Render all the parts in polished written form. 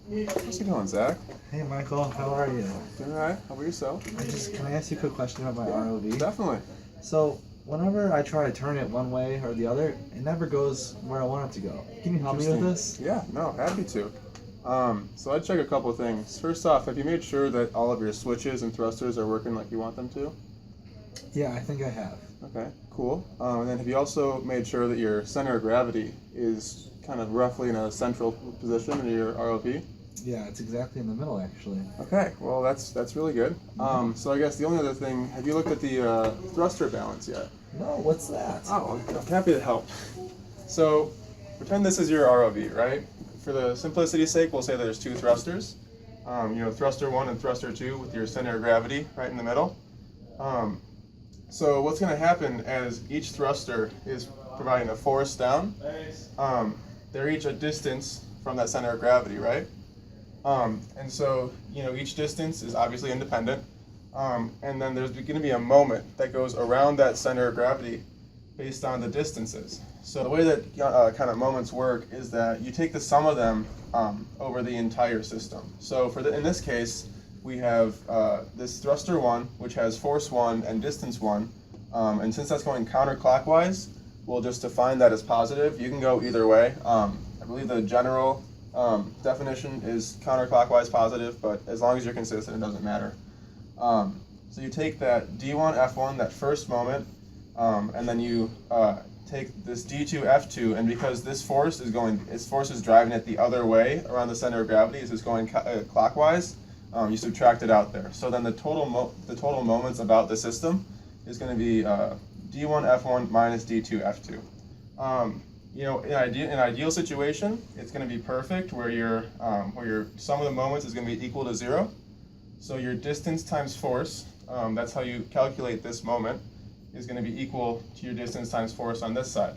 How's it going, Zach? Hey Michael, how are you? Doing all right. How about yourself? Can I ask you a quick question about my ROV? Definitely. So, whenever I try to turn it one way or the other, it never goes where I want it to go. Can you help me with this? Yeah, no, happy to. So I'd check a couple of things. First off, have you made sure that all of your switches and thrusters are working like you want them to? Yeah, I think I have. Okay, cool. And then have you also made sure that your center of gravity is kind of roughly in a central position in your ROV? Yeah, it's exactly in the middle actually. Okay, well that's really good. So I guess the only other thing, have you looked at the thruster balance yet? No, what's that? Oh, I'm happy to help. So pretend this is your ROV, right? For the simplicity's sake, we'll say there's two thrusters. Thruster 1 and thruster 2 with your center of gravity right in the middle. So what's going to happen as each thruster is providing a force down, they're each a distance from that center of gravity, right? And so, each distance is obviously independent, and then there's going to be a moment that goes around that center of gravity based on the distances. So the way that kind of moments work is that you take the sum of them over the entire system. So in this case, we have this thruster 1, which has force 1 and distance 1, and since that's going counterclockwise, we'll just define that as positive. You can go either way. I believe the general definition is counterclockwise positive, but as long as you're consistent, it doesn't matter. So you take that D1, F1, that first moment, and then you take this D2, F2, and because this force is driving it the other way around the center of gravity, is going clockwise, you subtract it out there. So then the total moments about the system is going to be D1, F1 minus D2, F2. In an ideal situation, it's going to be perfect where your sum of the moments is going to be equal to 0. So your distance times force, that's how you calculate this moment, is going to be equal to your distance times force on this side.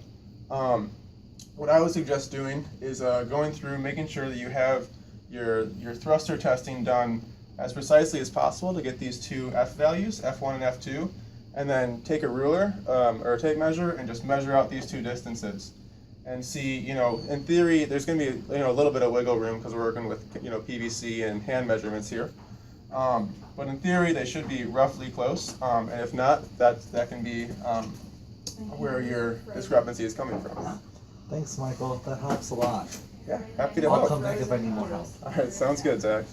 What I would suggest doing is going through, making sure that you have your thruster testing done as precisely as possible to get these two F values, F1 and F2, and then take a ruler or a tape measure and just measure out these two distances. And see, in theory, there's going to be a little bit of wiggle room because we're working with PVC and hand measurements here. But in theory, they should be roughly close. And if not, that can be where your discrepancy is coming from. Thanks, Michael. That helps a lot. Yeah, happy to I'll help. come back if I need more help. All right, sounds good, Zach.